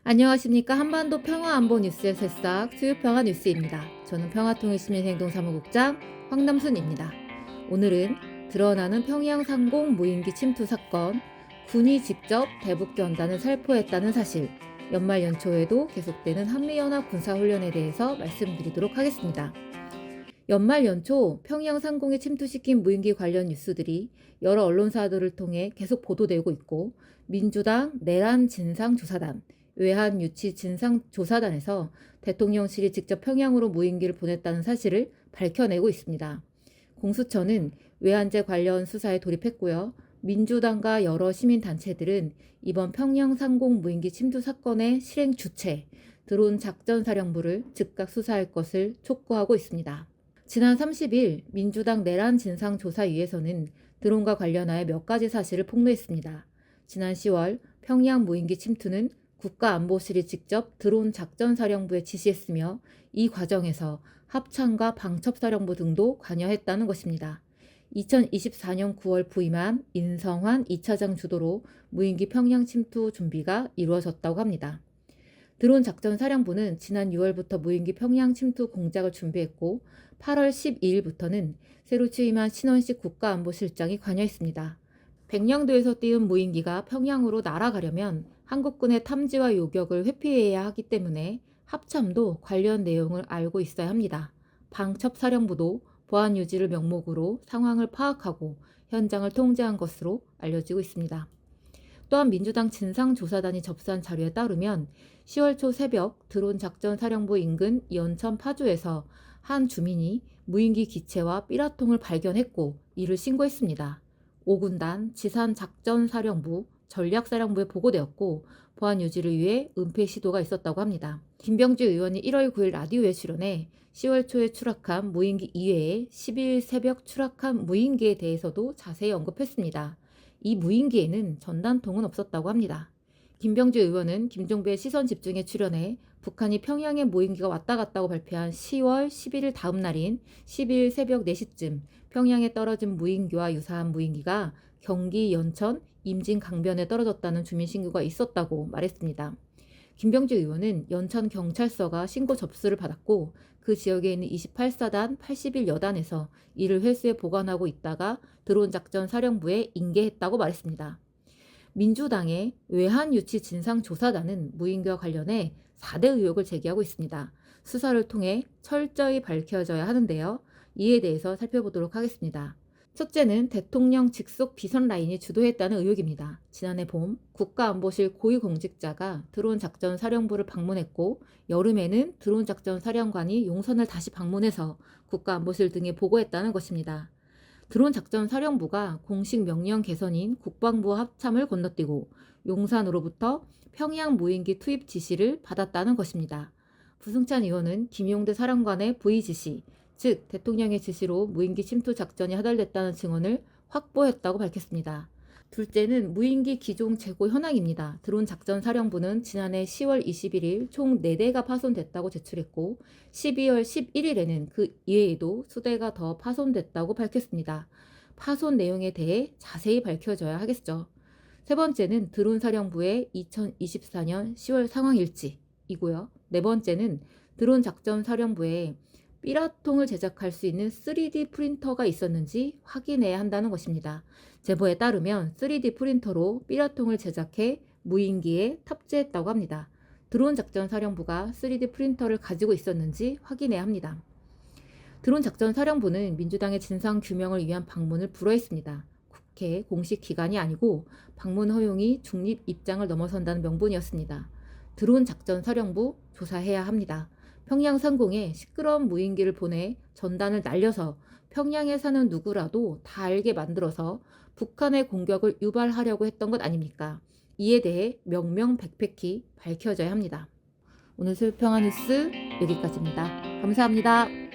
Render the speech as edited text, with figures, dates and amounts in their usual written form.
안녕하십니까. 한반도 평화안보 뉴스의 새싹 수요평화 뉴스입니다. 저는 평화통일시민행동사무국장 황남순입니다. 오늘은 드러나는 평양 상공 무인기 침투 사건, 군이 직접 대북 연단을 살포했다는 사실, 연말 연초에도 계속되는 한미연합 군사훈련에 대해서 말씀드리도록 하겠습니다. 연말 연초 평양 상공에 침투시킨 무인기 관련 뉴스들이 여러 언론사들을 통해 계속 보도되고 있고, 민주당 내란 진상조사단, 외환유치 진상조사단에서 대통령실이 직접 평양으로 무인기를 보냈다는 사실을 밝혀내고 있습니다. 공수처는 외환제 관련 수사에 돌입했고요. 민주당과 여러 시민단체들은 이번 평양 상공 무인기 침투 사건의 실행 주체, 드론 작전사령부를 즉각 수사할 것을 촉구하고 있습니다. 지난 30일 민주당 내란 진상조사위에서는 드론과 관련하여 몇 가지 사실을 폭로했습니다. 지난 10월 평양 무인기 침투는 국가안보실이 직접 드론 작전사령부에 지시했으며 이 과정에서 합참과 방첩사령부 등도 관여했다는 것입니다. 2024년 9월 부임한 인성환 2차장 주도로 무인기 평양 침투 준비가 이루어졌다고 합니다. 드론 작전사령부는 지난 6월부터 무인기 평양 침투 공작을 준비했고 8월 12일부터는 새로 취임한 신원식 국가안보실장이 관여했습니다. 백령도에서 띄운 무인기가 평양으로 날아가려면 한국군의 탐지와 요격을 회피해야 하기 때문에 합참도 관련 내용을 알고 있어야 합니다. 방첩사령부도 보안 유지를 명목으로 상황을 파악하고 현장을 통제한 것으로 알려지고 있습니다. 또한 민주당 진상조사단이 접수한 자료에 따르면 10월 초 새벽 드론 작전사령부 인근 연천 파주에서 한 주민이 무인기 기체와 삐라통을 발견했고 이를 신고했습니다. 5군단 지산작전사령부, 전략사령부에 보고되었고 보안 유지를 위해 은폐 시도가 있었다고 합니다. 김병주 의원이 1월 9일 라디오에 출연해 10월 초에 추락한 무인기 이외에 12일 새벽 추락한 무인기에 대해서도 자세히 언급했습니다. 이 무인기에는 전단통은 없었다고 합니다. 김병주 의원은 김종배의 시선집중에 출연해 북한이 평양에 무인기가 왔다 갔다고 발표한 10월 11일 다음 날인 12일 새벽 4시쯤 평양에 떨어진 무인기와 유사한 무인기가 경기 연천 임진 강변에 떨어졌다는 주민신고가 있었다고 말했습니다. 김병주 의원은 연천 경찰서가 신고 접수를 받았고 그 지역에 있는 28사단 81여단에서 이를 회수해 보관하고 있다가 드론 작전 사령부에 인계했다고 말했습니다. 민주당의 외환유치 진상조사단은 무인기와 관련해 4대 의혹을 제기하고 있습니다. 수사를 통해 철저히 밝혀져야 하는데요. 이에 대해서 살펴보도록 하겠습니다. 첫째는 대통령 직속 비선 라인이 주도했다는 의혹입니다. 지난해 봄 국가안보실 고위공직자가 드론 작전 사령부를 방문했고 여름에는 드론 작전 사령관이 용선을 다시 방문해서 국가안보실 등에 보고했다는 것입니다. 드론 작전 사령부가 공식 명령 개선인 국방부와 합참을 건너뛰고 용산으로부터 평양 무인기 투입 지시를 받았다는 것입니다. 부승찬 의원은 김용대 사령관의 부의 지시, 즉 대통령의 지시로 무인기 침투 작전이 하달됐다는 증언을 확보했다고 밝혔습니다. 둘째는 무인기 기종 재고 현황입니다. 드론 작전 사령부는 지난해 10월 21일 총 4대가 파손됐다고 제출했고 12월 11일에는 그 이외에도 수대가 더 파손됐다고 밝혔습니다. 파손 내용에 대해 자세히 밝혀져야 하겠죠. 세 번째는 드론 사령부의 2024년 10월 상황 일지이고요. 네 번째는 드론 작전 사령부에 삐라통을 제작할 수 있는 3D 프린터가 있었는지 확인해야 한다는 것입니다. 제보에 따르면 3D 프린터로 삐라통을 제작해 무인기에 탑재했다고 합니다. 드론 작전 사령부가 3D 프린터를 가지고 있었는지 확인해야 합니다. 드론 작전 사령부는 민주당의 진상 규명을 위한 방문을 불허했습니다. 국회 공식 기관이 아니고 방문 허용이 중립 입장을 넘어선다는 명분이었습니다. 드론 작전 사령부 조사해야 합니다. 평양 상공에 시끄러운 무인기를 보내 전단을 날려서 평양에 사는 누구라도 다 알게 만들어서 북한의 공격을 유발하려고 했던 것 아닙니까? 이에 대해 명명백백히 밝혀져야 합니다. 오늘 수요평화 뉴스 여기까지입니다. 감사합니다.